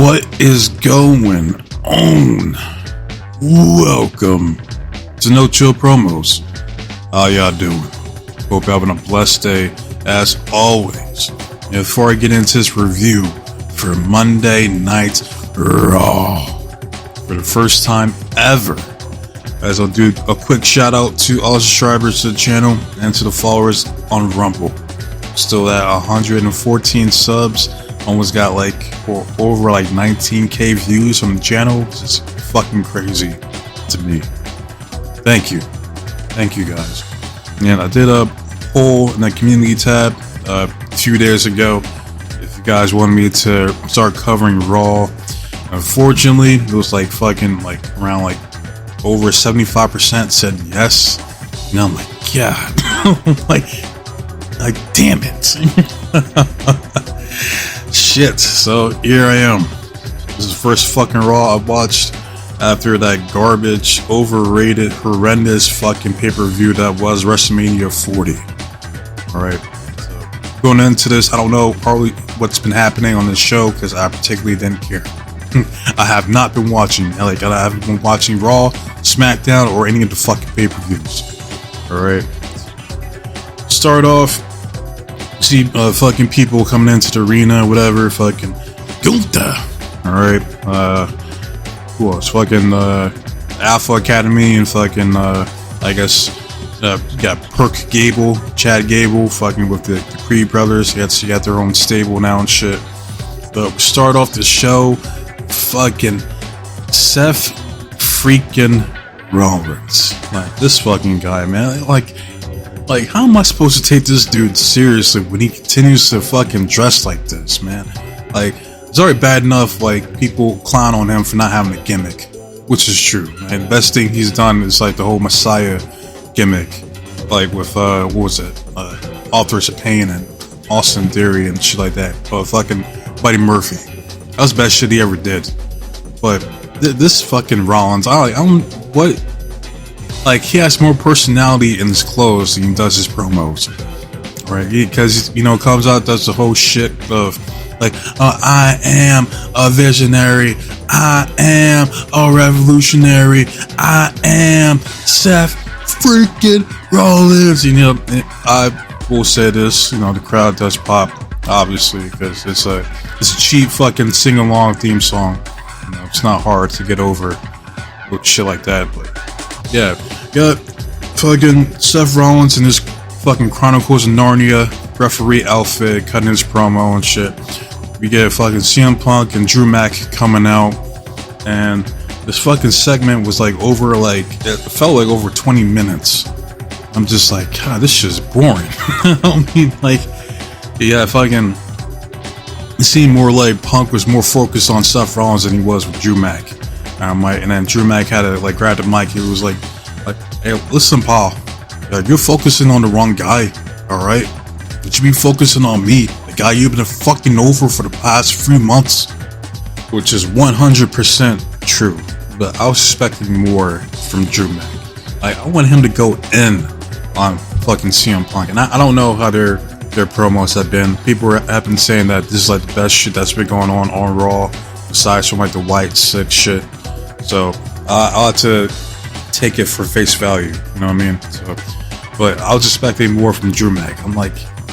What is going on? Welcome to No Chill Promos. How y'all doing? Hope you're having a blessed day as always. And before I get into this review for Monday Night Raw, for the first time ever, as I'll do a quick shout out to all the subscribers to the channel and to the followers on Rumble. Still at 114 subs. Almost got like over like 19k views on the channel. It's just fucking crazy to me. Thank you guys. And I did a poll in the community tab a few days ago if you guys wanted me to start covering Raw. Unfortunately, it was like fucking like around like over 75% said yes. And I'm like, God, like damn it. Shit, so here I am. This is the first fucking Raw I watched after that garbage, overrated, horrendous fucking pay-per-view that was Wrestlemaina 40. Alright, so going into this, I don't know probably what's been happening on this show because I particularly didn't care. I have not been watching, like I haven't been watching Raw, SmackDown, or any of the fucking pay-per-views. Alright, start off. See fucking people coming into the arena, whatever, fucking Gulta. Alright, who else? Fucking Alpha Academy and fucking I guess you got Perk Gable, Chad Gable, fucking with the Creed brothers. You got their own stable now and shit. But start off the show, fucking Seth freaking Rollins. Like this fucking guy, man. Like, how am I supposed to take this dude seriously when he continues to fucking dress like this, man? Like, it's already bad enough, like, people clown on him for not having a gimmick, which is true. And the best thing he's done is, like, the whole Messiah gimmick, like, with, what was it? Authors of Pain and Austin Theory and shit like that. Fucking Buddy Murphy. That was the best shit he ever did. But this fucking Rollins, I don't, what? Like, he has more personality in his clothes than he does his promos, right? Because, you know, comes out, does the whole shit of, like, I am a visionary, I am a revolutionary, I am Seth freaking Rollins. You know, I will say this, you know, the crowd does pop, obviously, because it's a cheap fucking sing-along theme song. You know, it's not hard to get over with shit like that, but yeah, got fucking Seth Rollins in his fucking Chronicles of Narnia referee outfit, cutting his promo and shit. We get fucking CM Punk and Drew Mac coming out, and this fucking segment was like over, like, it felt like over 20 minutes. I'm just like, God, this shit's boring. I mean, like, yeah, fucking, it seemed more like Punk was more focused on Seth Rollins than he was with Drew Mac. And then Drew Mac had to like grab the mic. He was like, hey, listen, Paul, you're focusing on the wrong guy. All right, you should be focusing on me, the guy you've been fucking over for the past few months, which is 100% true. But I was expecting more from Drew Mac. Like, I want him to go in on fucking CM Punk, and I don't know how their promos have been. People have been saying that this is like the best shit that's been going on Raw, besides from like the white sick shit. So I'll have to take it for face value, you know what I mean? So, but I was expecting more from Drew Mac. I'm like,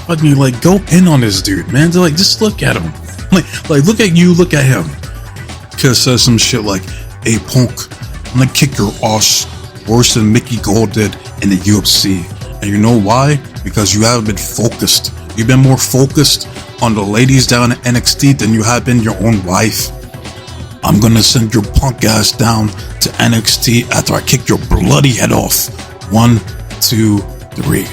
let me like go in on this dude, man. They're like, just look at him. Like look at you, look at him. Cause says some shit like, hey Punk, I'm gonna kick your ass worse than Mickey Gall did in the UFC. And you know why? Because you haven't been focused. You've been more focused on the ladies down at NXT than you have been your own wife. I'm gonna send your punk ass down to NXT after I kick your bloody head off. 1, 2, 3.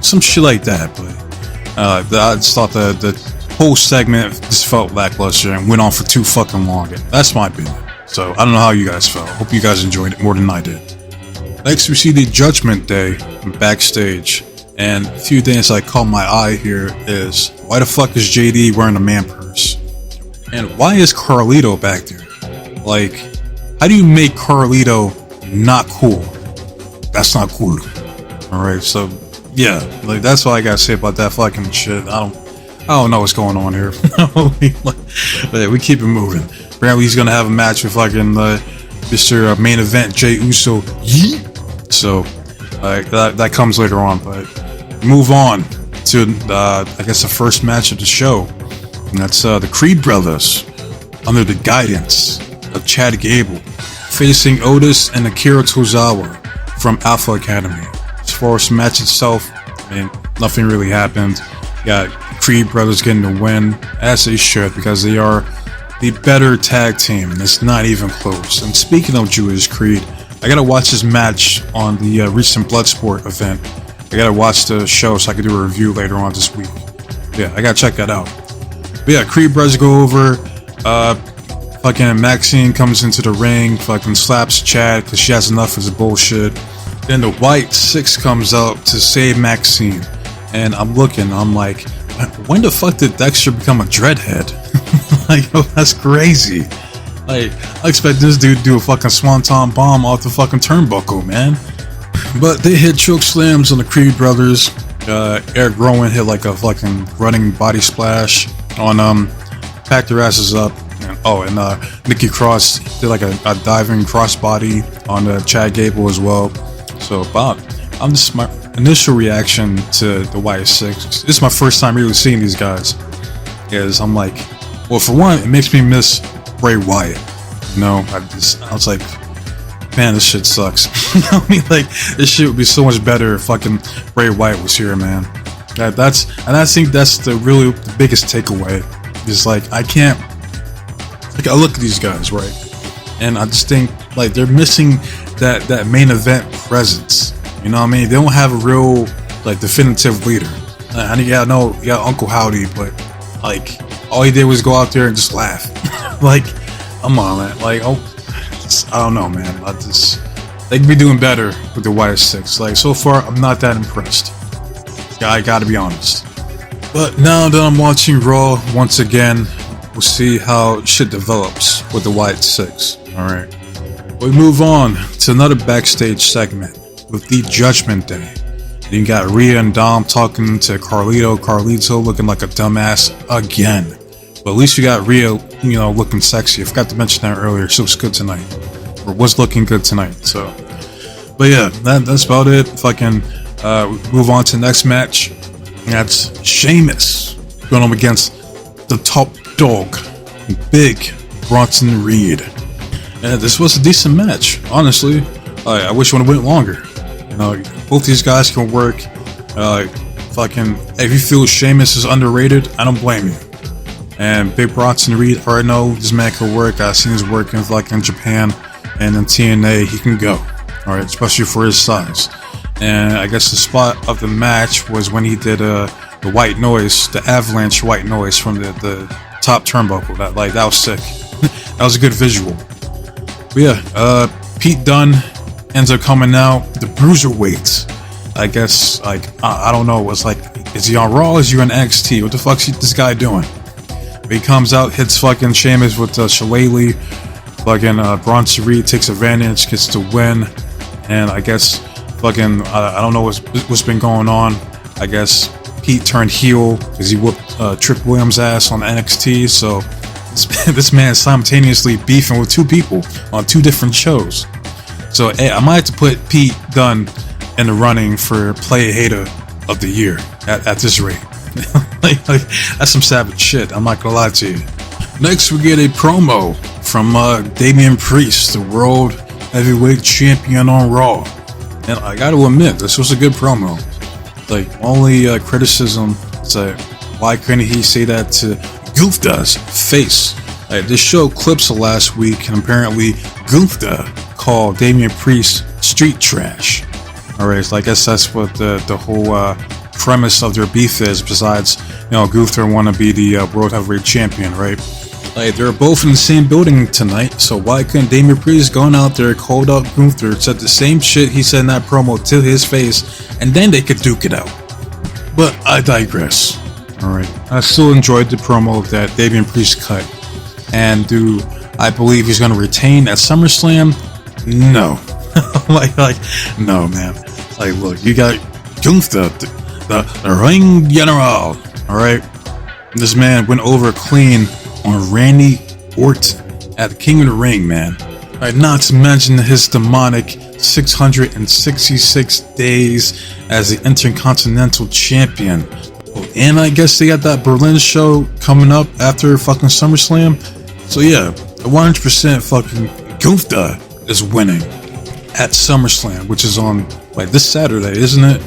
Some shit like that, but I just thought that the whole segment just felt lackluster and went on for too fucking long. That's my opinion. So I don't know how you guys felt. Hope you guys enjoyed it more than I did. Next we see the Judgment Day backstage. And a few things that caught my eye here is, why the fuck is JD wearing a man purse? And why is Carlito back there? Like, how do you make Carlito not cool? That's not cool. Alright, so yeah, like that's all I gotta say about that fucking shit. I I don't know what's going on here. We keep it moving. Apparently he's gonna have a match with fucking Mr. Main Event Jey Uso. Yeet. So that comes later on. But move on to I guess the first match of the show, and that's the Creed brothers under the guidance of Chad Gable facing Otis and Akira Tozawa from Alpha Academy. As far as the match itself, I mean, nothing really happened. Got Creed brothers getting the win, as they should, because they are the better tag team, and it's not even close. And speaking of Judas Creed, I gotta watch this match on the recent Bloodsport event. I gotta watch the show so I can do a review later on this week. Yeah, I gotta check that out. But yeah, Creed brothers go over. Fucking Maxine comes into the ring, fucking slaps Chad because she has enough of his bullshit. Then the White Six comes out to save Maxine. And I'm like, when the fuck did Dexter become a dreadhead? Like, oh, that's crazy. Like, I expect this dude to do a fucking swanton bomb off the fucking turnbuckle, man. But they hit choke slams on the Creed brothers. Eric Rowan hit like a fucking running body splash on packed their asses up. And Nikki Cross did like a diving crossbody on Chad Gable as well. So, Bob, my initial reaction to the White Six. This is my first time really seeing these guys. Is I'm like, well, for one, it makes me miss Bray Wyatt. You know, I was like, man, this shit sucks. You know what I mean? Like, this shit would be so much better if fucking Bray Wyatt was here, man. I think that's the biggest takeaway. Is like, I look at these guys, right? And I just think, like, they're missing that main event presence. You know what I mean? They don't have a real, like, definitive leader. I know you got Uncle Howdy, but, like, all he did was go out there and just laugh. Like, come on, man. Like, I don't know, man. They could be doing better with the White Six. Like, so far, I'm not that impressed. I gotta be honest. But now that I'm watching Raw once again, we'll see how shit develops with the White Six. Alright. We move on to another backstage segment with the Judgment Day. And you got Rhea and Dom talking to Carlito looking like a dumbass again. But at least you got Rhea, looking sexy. I forgot to mention that earlier. She was good tonight. Or was looking good tonight. So, but yeah, that's about it. Fucking move on to the next match. And that's Sheamus going up against the top dog, Big Bronson Reed. And this was a decent match, honestly. I wish it would have went longer. Both these guys can work. If you feel Sheamus is underrated, I don't blame you. And Big Bronson Reed, I already know this man can work. I've seen his work in Japan and in TNA. He can go, all right, especially for his size. And I guess the spot of the match was when he did the white noise, the avalanche white noise from the top turnbuckle. That was sick. That was a good visual. But yeah, Pete Dunne ends up coming out. The Bruiserweights, I guess, I don't know. It's like, is he on Raw? Is he on NXT? What the fuck's this guy doing? But he comes out, hits fucking Sheamus with Shillelagh. Fucking Bronson Reed takes advantage, gets the win. And I guess fucking I don't know what's been going on. I guess Pete turned heel because he whooped Trick Williams' ass on NXT. So this man is simultaneously beefing with two people on two different shows. So hey, I might have to put Pete Dunne in the running for Play Hater of the Year at this rate. like, that's some savage shit. I'm not gonna lie to you. Next, we get a promo from Damian Priest, the World Heavyweight Champion on Raw. And I gotta admit, this was a good promo. Like, only criticism is like, why couldn't he say that to Gupta's face? Like, this show clips of last week, and apparently Gupta called Damian Priest street trash. Alright, so I guess that's what the whole premise of their beef is, besides, Gupta want to be the World Heavyweight Champion, right? Like, they're both in the same building tonight, so why couldn't Damian Priest gone out there, called out Gunther, said the same shit he said in that promo to his face, and then they could duke it out? But I digress. Alright, I still enjoyed the promo that Damian Priest cut. And do I believe he's going to retain at SummerSlam? No. No, man. Like, look, you got Gunther, the ring general, alright? This man went over clean on Randy Orton at the King of the Ring, man. Alright, not to mention his demonic 666 days as the Intercontinental Champion. And I guess they got that Berlin show coming up after fucking SummerSlam. So yeah, 100% fucking Gunther is winning at SummerSlam, which is on like this Saturday, isn't it?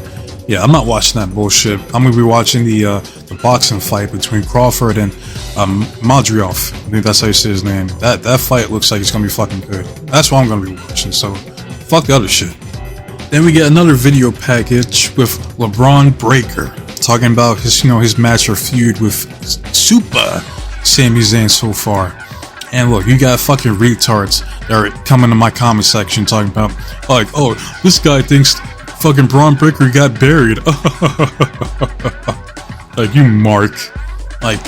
Yeah, I'm not watching that bullshit. I'm gonna be watching the boxing fight between Crawford and Madriov. I think that's how you say his name. That fight looks like it's gonna be fucking good. That's what I'm gonna be watching. So fuck the other shit. Then we get another video package with LeBron Breaker talking about his match or feud with Super Sami Zayn so far. And look, you got fucking retards that are coming to my comment section talking about like, oh, this guy thinks fucking Braun Breaker got buried. Like, you mark. Like,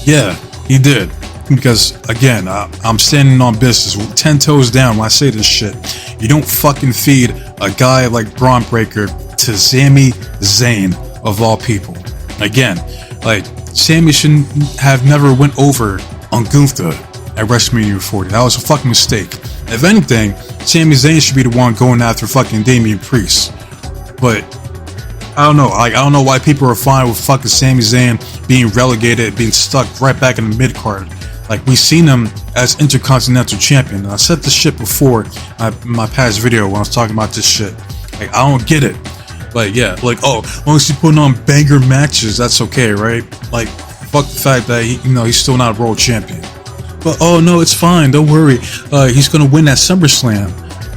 yeah, he did. Because again, I'm standing on business 10 toes down when I say this shit. You don't fucking feed a guy like Braun Breaker to Sami Zayn of all people. Again, like, Sami shouldn't have never went over on Gunther at WrestleMania 40. That was a fucking mistake. If anything, Sami Zayn should be the one going after fucking Damian Priest. But I don't know. Like, I don't know why people are fine with fucking Sami Zayn being relegated, being stuck right back in the mid card. Like, we've seen him as Intercontinental Champion. And I said this shit before in my past video when I was talking about this shit. Like, I don't get it. Like, yeah, like, oh, as long as he's putting on banger matches, that's okay, right? Like, fuck the fact that he's still not a world champion. But oh no, it's fine. Don't worry. He's gonna win at SummerSlam.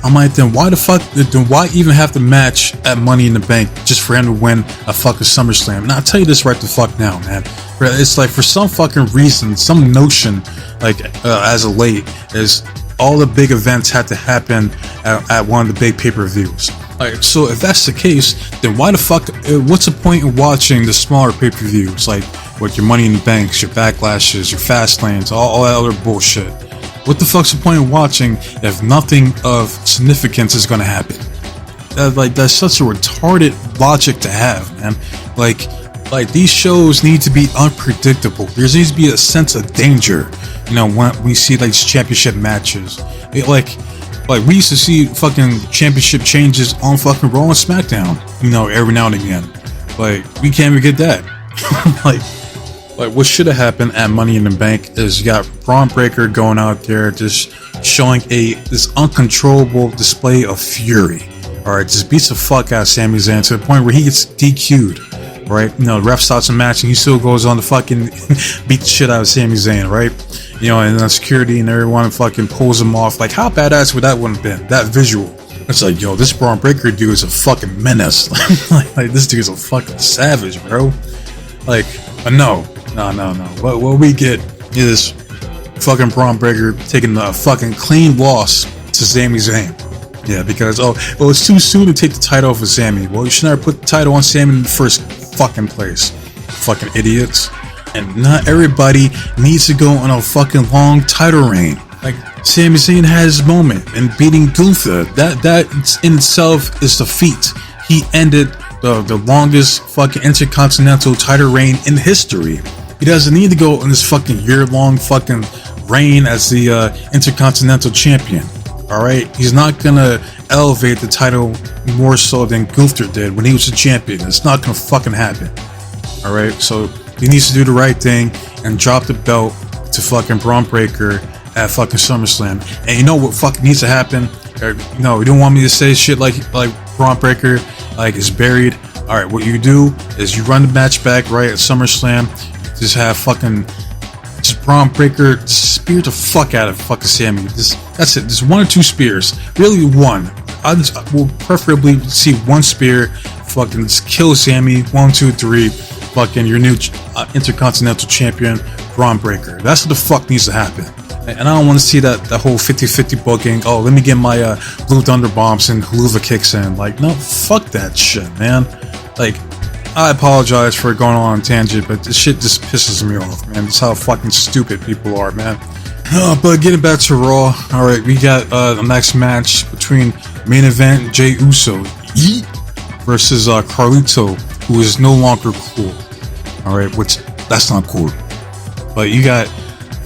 I'm like, then why the fuck? Then why even have the match at Money in the Bank just for him to win a fucking SummerSlam? And I'll tell you this right the fuck now, man. It's like, for some fucking reason, some notion, like as of late, is all the big events had to happen at one of the big pay-per-views. Like, so if that's the case, then why the fuck? What's the point in watching the smaller pay-per-views, like with your Money in the Banks, your Backlashes, your Fastlanes, all that other bullshit? What the fuck's the point of watching if nothing of significance is gonna happen? That's such a retarded logic to have, man. Like these shows need to be unpredictable. There needs to be a sense of danger, when we see like championship matches. Like we used to see fucking championship changes on fucking Raw and SmackDown, every now and again. Like, we can't even get that. Like what should have happened at Money in the Bank is you got Braun Breaker going out there just showing this uncontrollable display of fury. Alright, just beats the fuck out of Sami Zayn to the point where he gets DQ'd. Right? The ref stops a match and he still goes on to fucking beat the shit out of Sami Zayn, right? And then security and everyone fucking pulls him off. Like, how badass would that have been? That visual. It's like, yo, this Braun Breaker dude is a fucking menace. like this dude is a fucking savage, bro. Like, no. What we get is fucking Braun Breaker taking a fucking clean loss to Sami Zayn. Yeah, because it's too soon to take the title off of Sami. Well, you should never put the title on Sami in the first fucking place. Fucking idiots. And not everybody needs to go on a fucking long title reign. Like, Sami Zayn had his moment in beating Gunther. That in itself is the feat. He ended the longest fucking Intercontinental title reign in history. He doesn't need to go on this fucking year-long fucking reign as the Intercontinental Champion. Alright? He's not gonna elevate the title more so than Gunther did when he was a champion. It's not gonna fucking happen. Alright? So he needs to do the right thing and drop the belt to fucking Braun Breaker at fucking SummerSlam. And you know what fucking needs to happen? No, you don't want me to say shit like Braun Breaker is buried. Alright, what you do is you run the match back right at SummerSlam. Just have fucking Braun Breaker spear the fuck out of fucking Sami. That's it. Just one or two spears. Really, one. I will preferably see one spear. Fucking just kill Sami. 1, 2, 3. Fucking your new Intercontinental Champion, Braun Breaker. That's what the fuck needs to happen. And I don't want to see that whole 50-50 booking. Oh, let me get my Blue Thunder Bombs and Helluva Kicks in. Like, no, fuck that shit, man. Like, I apologize for going on a tangent, but this shit just pisses me off, man. That's how fucking stupid people are, man. But getting back to Raw, alright, we got the next match between main event Jey Uso versus Carlito, who is no longer cool. Alright, which, that's not cool. But you got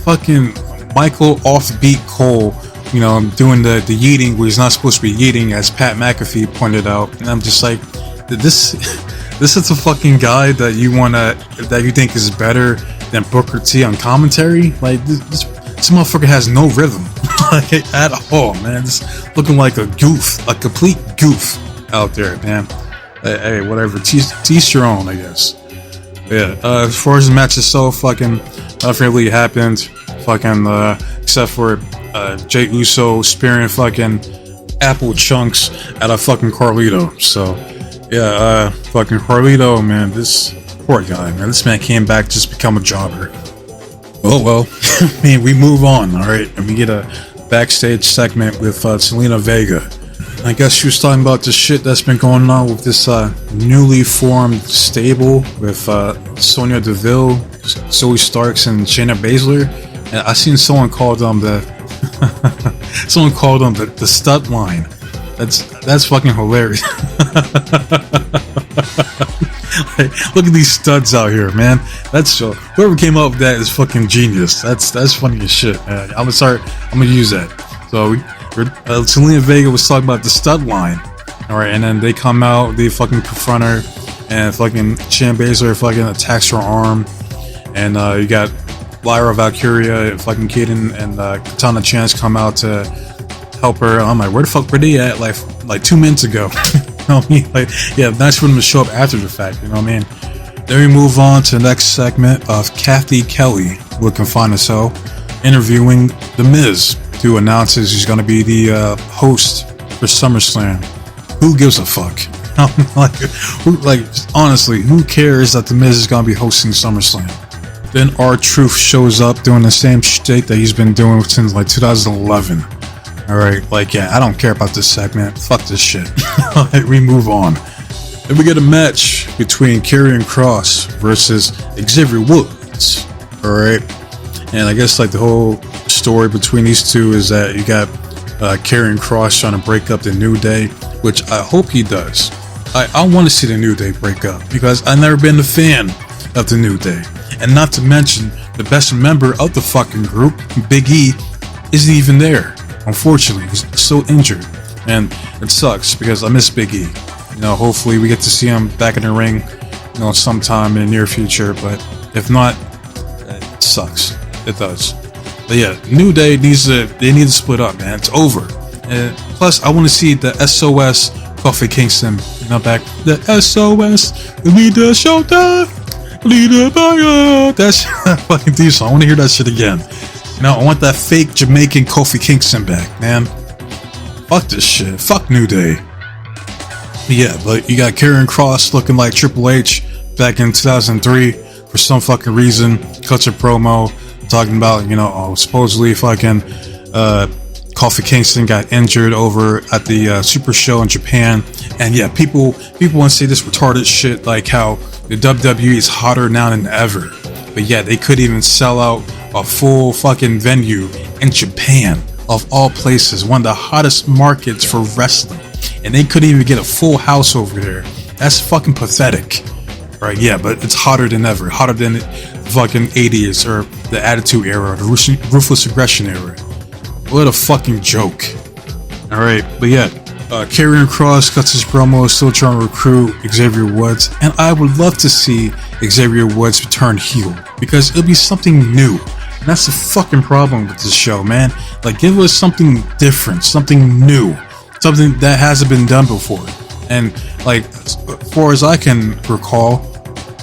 fucking Michael Offbeat Cole, you know, doing the yeeting where he's not supposed to be yeeting, as Pat McAfee pointed out. And I'm just like, this is the fucking guy that you think is better than Booker T on commentary? Like, this motherfucker has no rhythm, like, at all, man. Just looking like a goof, a complete goof out there, man. Hey, whatever, teach your own, I guess. Yeah, as far as the match itself, fucking nothing really happened, fucking, except for, Jey Uso spearing fucking apple chunks at a fucking Carlito. So, yeah, fucking Carlito, man, this poor guy, man. This man came back just to become a jobber. Oh, well, I mean, we move on, alright? And we get a backstage segment with Selena Vega. I guess she was talking about the shit that's been going on with this newly formed stable with Sonya Deville, Zoe Starks, and Shayna Baszler. And I seen someone call them the stud line. That's fucking hilarious. Like, look at these studs out here, man. That's whoever came up with that is fucking genius. That's funny as shit, man. I'm gonna use that. So Selena Vega was talking about the stud line, all right, and then they come out, they fucking confront her, and fucking Shayna Baszler fucking attacks her arm, and you got Lyra Valkyria, fucking Kaden, and Katana Chance come out to help her. I'm like, where the fuck were they at like 2 minutes ago? You know what I mean? Like, yeah, nice for them to show up after the fact, you know what I mean? Then we move on to the next segment of Kathy Kelly, looking fine as hell, interviewing The Miz, who announces he's going to be the host for SummerSlam. Who gives a fuck? like, honestly, who cares that The Miz is going to be hosting SummerSlam? Then R-Truth shows up doing the same shit that he's been doing since like 2011. Alright, like, yeah, I don't care about this segment. Fuck this shit. Alright, we move on. Then we get a match between Karrion Kross versus Xavier Woods. Alright, and I guess like the whole story between these two is that you got Karrion Kross trying to break up the New Day, which I hope he does. I want to see the New Day break up because I've never been a fan of the New Day. And not to mention, the best member of the fucking group, Big E, isn't even there. Unfortunately, he's so injured. And it sucks because I miss Big E. You know, hopefully we get to see him back in the ring, you know, sometime in the near future. But if not, it sucks. It does. But yeah, New Day need to split up, man. It's over. And plus, I want to see the SOS Kofi Kingston, you know, back. The SOS, lead the shoulder, lead the fire. That's fucking decent. I want to hear that shit again. You know, I want that fake Jamaican Kofi Kingston back, man. Fuck this shit. Fuck New Day. But yeah, but you got Karrion Kross looking like Triple H back in 2003 for some fucking reason. Cuts a promo talking about, you know, supposedly fucking Kofi Kingston got injured over at the Super Show in Japan. And yeah, people want to say this retarded shit like how the WWE is hotter now than ever. But yeah, they couldn't even sell out a full fucking venue in Japan, of all places, one of the hottest markets for wrestling, and they couldn't even get a full house over there. That's fucking pathetic, right? Yeah, but it's hotter than ever, hotter than the fucking 80s or the Attitude Era, the Ruthless Aggression Era. What a fucking joke. All right, but yeah, Karrion Kross cuts his promo, still trying to recruit Xavier Woods, and I would love to see Xavier Woods turn heel because it'll be something new. And that's the fucking problem with this show, man. Like, give us something different, something new, something that hasn't been done before. And like, as far as I can recall,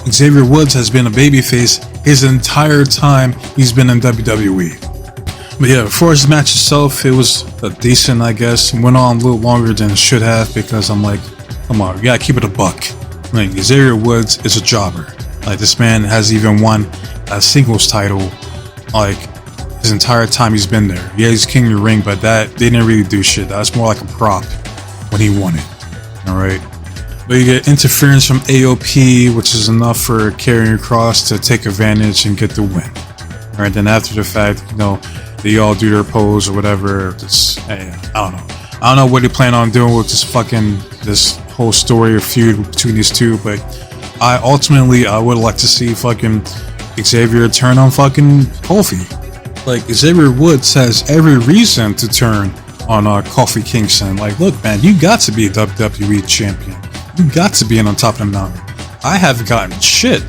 Xavier Woods has been a babyface his entire time he's been in WWE. But yeah, as far as the match itself, it was decent, I guess. It went on a little longer than it should have because I'm like, come on, we gotta keep it a buck. Like, Xavier Woods is a jobber. Like, this man hasn't even won a singles title like his entire time he's been there. Yeah, he's king of the ring, but that they didn't really do shit. That's more like a prop when he won it. Alright. But you get interference from AOP, which is enough for Karrion Kross to take advantage and get the win. Alright, then after the fact, you know, they all do their pose or whatever. I don't know what they plan on doing with this whole story or feud between these two, but I would like to see fucking Xavier turn on fucking Kofi. Like, Xavier Woods has every reason to turn on Kofi Kingston. Like, look, man, you got to be a WWE champion. You got to be on top of the mountain. I haven't gotten shit.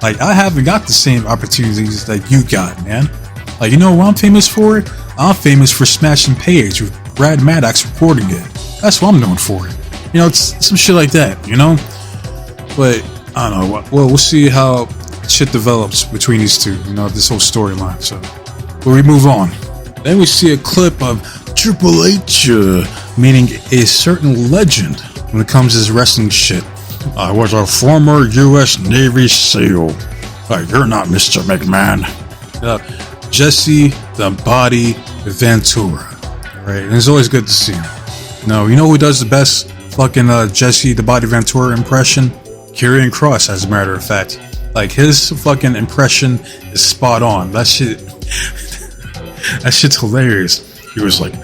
Like, I haven't got the same opportunities that you got, man. Like, you know what I'm famous for? I'm famous for smashing Paige with Brad Maddox reporting it. That's what I'm known for. You know, it's some shit like that, you know? But, I don't know. Well, we'll see how shit develops between these two, you know, this whole storyline. So, but we move on. Then we see a clip of Triple H meeting a certain legend when it comes to this wrestling shit. I was a former U.S. Navy SEAL. You're not Mr. McMahon. Jesse the Body Ventura. Right, and it's always good to see him. You know who does the best fucking Jesse the Body Ventura impression? Karrion Kross, as a matter of fact. Like, his fucking impression is spot on. That shit's hilarious. He was like,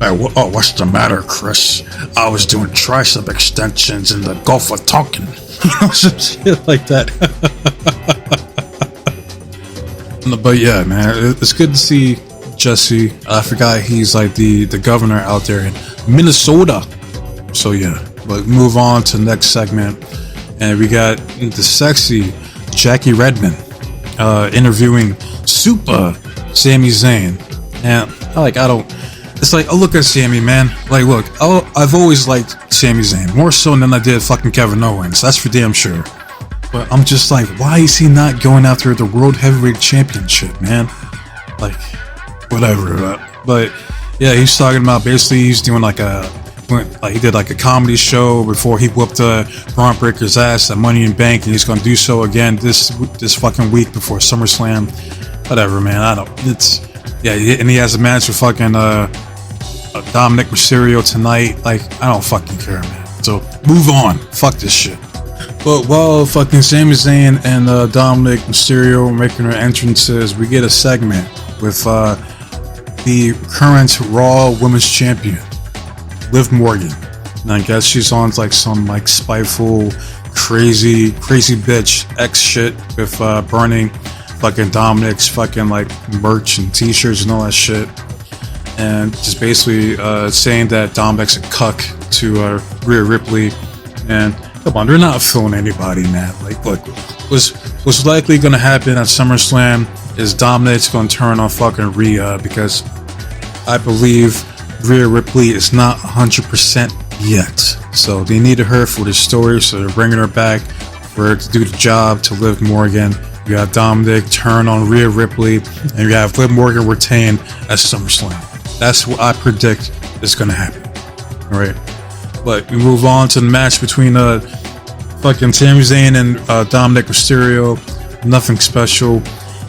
oh, what's the matter, Chris? I was doing tricep extensions in the Gulf of Tonkin. Some shit like that. But yeah, man, it's good to see Jesse. I forgot he's like the governor out there in Minnesota. So yeah, but move on to the next segment. And we got the sexy Jackie Redmond interviewing Super Sami Zayn. And it's like, I look at Sami, man. Like, look, I've always liked Sami Zayn, more so than I did fucking Kevin Owens. That's for damn sure. But I'm just like, why is he not going after the World Heavyweight Championship, man? Like, whatever. But yeah, he's talking about basically he's doing he did like a comedy show before he whooped Braun Breaker's ass at Money in Bank, and he's gonna do so again this fucking week before SummerSlam. Whatever, man. And he has a match with fucking Dominic Mysterio tonight. Like, I don't fucking care, man. So move on. Fuck this shit. But while fucking Sami Zayn and Dominic Mysterio are making their entrances, we get a segment with the current Raw Women's Champion, Liv Morgan. And I guess she's on like some like spiteful, crazy bitch X shit with burning fucking Dominic's fucking like merch and t-shirts and all that shit. And just basically saying that Dominic's a cuck to Rhea Ripley. And come on, they're not fooling anybody, man. Like, look, what's likely gonna happen at SummerSlam is Dominic's gonna turn on fucking Rhea, because I believe Rhea Ripley is not 100% yet. So they needed her for the story, so they're bringing her back for her to do the job to Liv Morgan. You got Dominic turn on Rhea Ripley, and you have Liv Morgan retain at SummerSlam. That's what I predict is gonna happen. Alright. But we move on to the match between fucking Sami Zayn and Dominic Mysterio. Nothing special.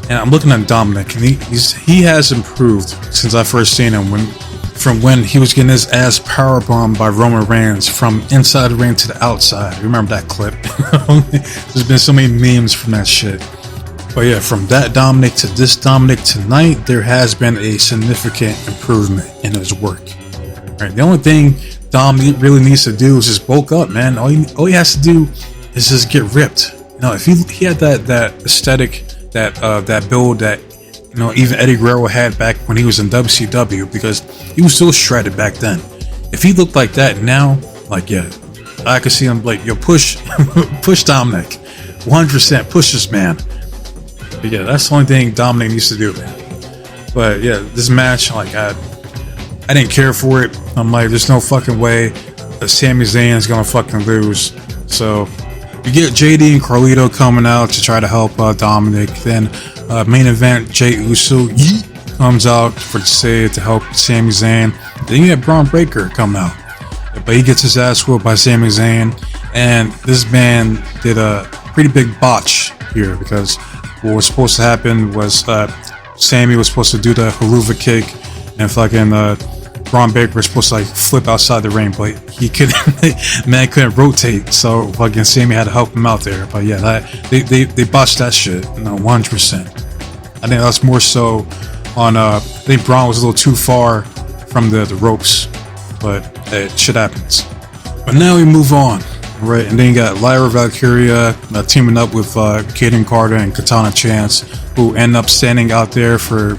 And I'm looking at Dominic, and he has improved since I first seen him. From when he was getting his ass powerbombed by Roman Reigns from inside the ring to the outside. Remember that clip? There's been so many memes from that shit. But yeah, from that Dominic to this Dominic tonight, there has been a significant improvement in his work. Right, the only thing Dom really needs to do is just bulk up, man. All he has to do is just get ripped. You know, if he had that aesthetic, that build that, you know, even Eddie Guerrero had back when he was in WCW, because he was so shredded back then. If he looked like that now, like, yeah, I could see him like, yo, push Dominic, 100% push this man. But yeah, that's the only thing Dominic needs to do, man. But yeah, this match, like, I didn't care for it. I'm like, there's no fucking way that Sami Zayn is gonna fucking lose. So you get JD and Carlito coming out to try to help Dominic. Then main event, Jey Uso comes out for the save to help Sami Zayn. Then you have Braun Breaker come out, but he gets his ass whooped by Sami Zayn. And this man did a pretty big botch here, because what was supposed to happen was Sami was supposed to do the haluva kick, and fucking Braun Breaker was supposed to like flip outside the ring, but he couldn't. Man couldn't rotate, so fucking Sami had to help him out there. But yeah, they botched that shit, 100%. I think that's more so on. I think Braun was a little too far from the ropes, but hey, shit happens. But now we move on Right, and then you got Lyra Valkyria teaming up with Kaden Carter and Katana Chance, who end up standing out there for.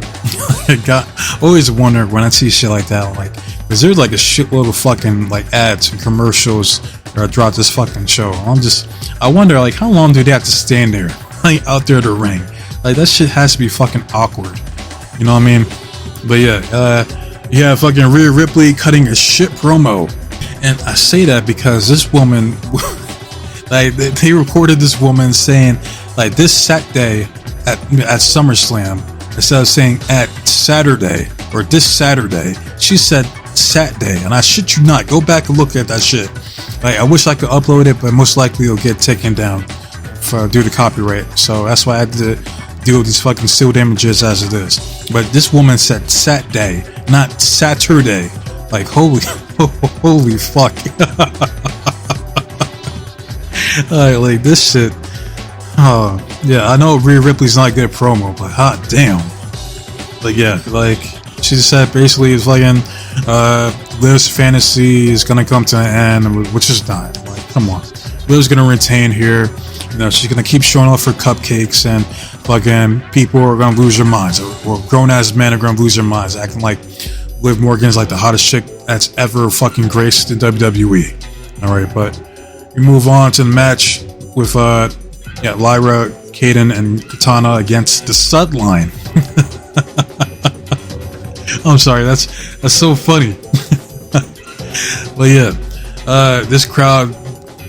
God, always wonder when I see shit like that, like, is there like a shitload of fucking like ads and commercials throughout this fucking show? I wonder, like, how long do they have to stand there, like, out there to ring? Like, that shit has to be fucking awkward. You know what I mean? But yeah, you have fucking Rhea Ripley cutting a shit promo. And I say that because this woman, like, they recorded this woman saying, like, this Saturday at SummerSlam, instead of saying at Saturday or this Saturday, she said Saturday. And I shit you not, go back and look at that shit. Like, I wish I could upload it, but most likely it'll get taken down due to copyright. So that's why I had to deal with these fucking still images as it is. But this woman said Saturday, not Saturday. Like, holy fuck. Like, this shit. Oh, yeah, I know Rhea Ripley's not good at promo, but hot damn. Like, yeah, like, she said basically it's fucking, Liv's fantasy is gonna come to an end, which is not. Like, come on. Liv's gonna retain here. You know, she's gonna keep showing off her cupcakes, and fucking people are gonna lose their minds. Or grown-ass men are gonna lose their minds, acting like Liv Morgan's like the hottest chick that's ever fucking graced the WWE. Alright, but we move on to the match with Lyra, Kaden, and Katana against the Stud Line. I'm sorry, that's so funny. But yeah, this crowd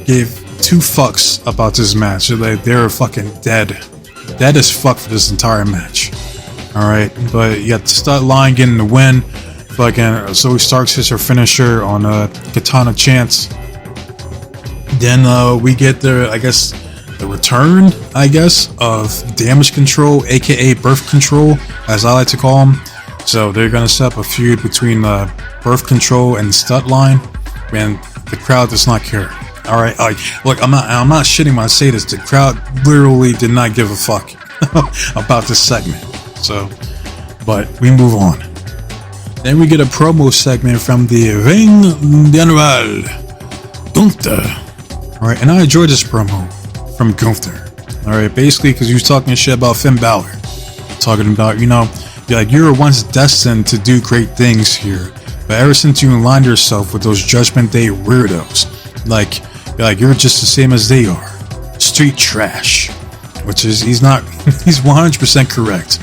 gave two fucks about this match. They were fucking dead as fuck for this entire match. Alright, but you got the Stud Line getting the win. Fucking Zoe Starks hits her finisher on Katana Chance. Then we get the return, of Damage Control, aka Birth Control, as I like to call them. So they're gonna set up a feud between Birth Control and Stud Line, and the crowd does not care. All right, look, I'm not shitting when I say this. The crowd literally did not give a fuck about this segment. So, but we move on. Then we get a promo segment from the Ring General, Gunther. Alright, and I enjoyed this promo from Gunther. Alright, basically because he was talking shit about Finn Balor. Talking about, you know, you were once destined to do great things here, but ever since you aligned yourself with those Judgment Day weirdos, you're just the same as they are. Street trash. Which is, he's 100% correct.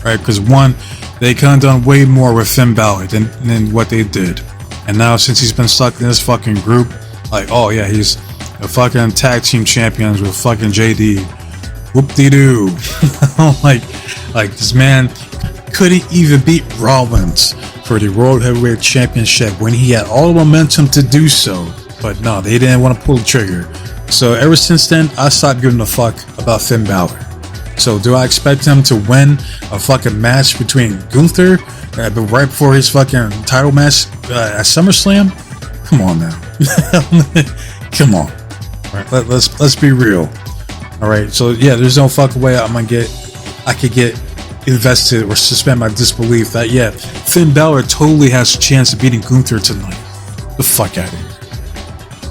Right, because one, they could have done way more with Finn Balor than what they did. And now, since he's been stuck in this fucking group, like, oh yeah, he's a fucking tag team champions with fucking JD. Whoop-de-doo. like this man couldn't even beat Rollins for the World Heavyweight Championship when he had all the momentum to do so. But no, they didn't want to pull the trigger. So ever since then, I stopped giving a fuck about Finn Balor. So do I expect him to win a fucking match between Gunther right before his fucking title match at SummerSlam? Come on now. Come on. All right, let's be real. All right, so yeah, there's no fucking way I could get invested or suspend my disbelief that Finn Balor totally has a chance of beating Gunther tonight. The fuck out of here.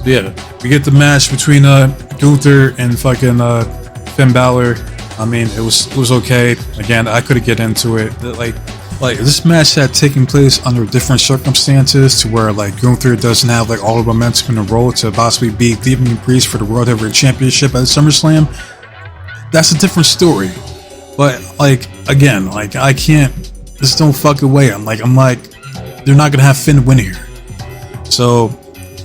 Yeah, we get the match between Gunther and fucking Finn Balor. I mean, it was okay. Again, I couldn't get into it. Like this match had taken place under different circumstances, to where like Gunther doesn't have like all the momentum in the role to possibly beat Damian Priest for the World Heavyweight Championship at SummerSlam. That's a different story. But like again, like I can't. There's no fucking way. I'm like they're not gonna have Finn win here. So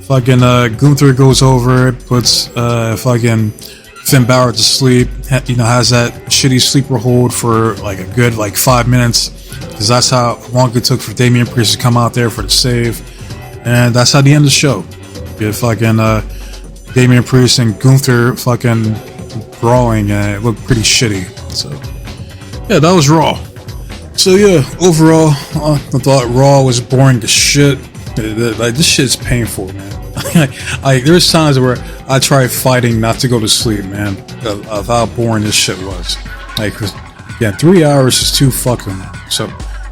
fucking Gunther goes over, puts fucking Finn Balor to sleep. You know, has that shitty sleeper hold for like a good 5 minutes, because that's how long it took for Damian Priest to come out there for the save, and that's how the end of the show. Get fucking Damian Priest and Gunther fucking brawling, and it looked pretty shitty. So yeah, that was Raw. So yeah, overall, I thought Raw was boring as shit. Like this shit's painful, man. There's times where I try fighting not to go to sleep, man, of how boring this shit was. Like, 3 hours is too fucking long. So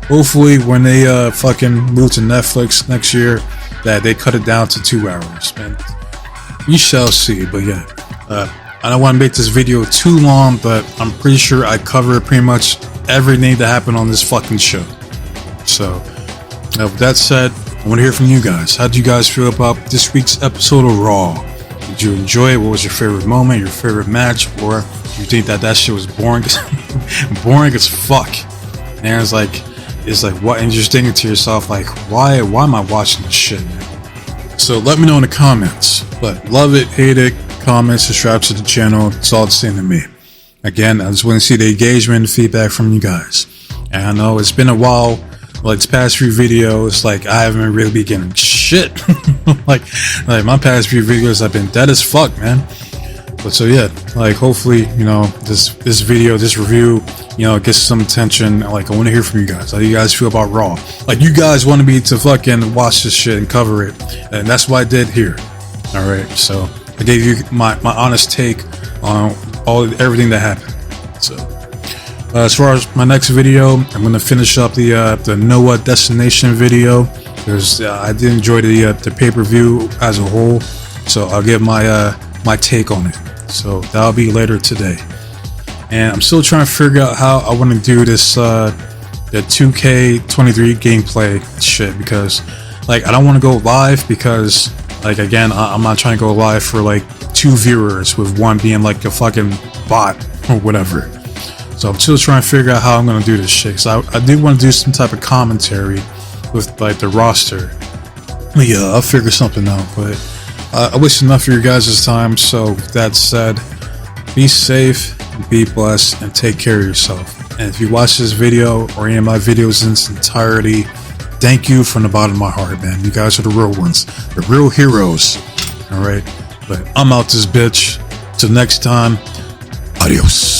hopefully when they fucking move to Netflix next year, that they cut it down to 2 hours, man. we shall see. But yeah, I don't want to make this video too long, but I'm pretty sure I covered pretty much everything that happened on this fucking show. So with that said, I want to hear from you guys. How did you guys feel about this week's episode of Raw? Did you enjoy it? What was your favorite moment, your favorite match, or do you think that shit was boring, boring as fuck? And it's like what? And you're just thinking to yourself, like, why am I watching this shit, man? So let me know in the comments. But love it, hate it, comment, subscribe to the channel. It's all the same to me. Again, I just want to see the engagement and feedback from you guys. And I know it's been a while. Like, this past few videos, like, I haven't really been getting shit. like my past few videos have been dead as fuck, man. But so yeah, like, hopefully, you know, this video, this review, you know, gets some attention. Like, I want to hear from you guys. How do you guys feel about Raw? Like, you guys wanted me to fucking watch this shit and cover it, and that's what I did here. All right, so I gave you my honest take on everything that happened. So as far as my next video, I'm gonna finish up the Noah Destination video, because I did enjoy the pay-per-view as a whole. So I'll give my take on it. So that'll be later today. And I'm still trying to figure out how I want to do this the 2K23 gameplay shit, because like, I don't want to go live, because like, again, I'm not trying to go live for like 2 viewers, with one being like a fucking bot or whatever. So I'm still trying to figure out how I'm going to do this shit. So I do want to do some type of commentary with like the roster. But yeah, I'll figure something out. But I waste enough of your guys' time. So with that said, be safe, be blessed, and take care of yourself. And if you watch this video or any of my videos in its entirety, thank you from the bottom of my heart, man. You guys are the real ones, the real heroes. All right, but I'm out this bitch. Till next time, adios.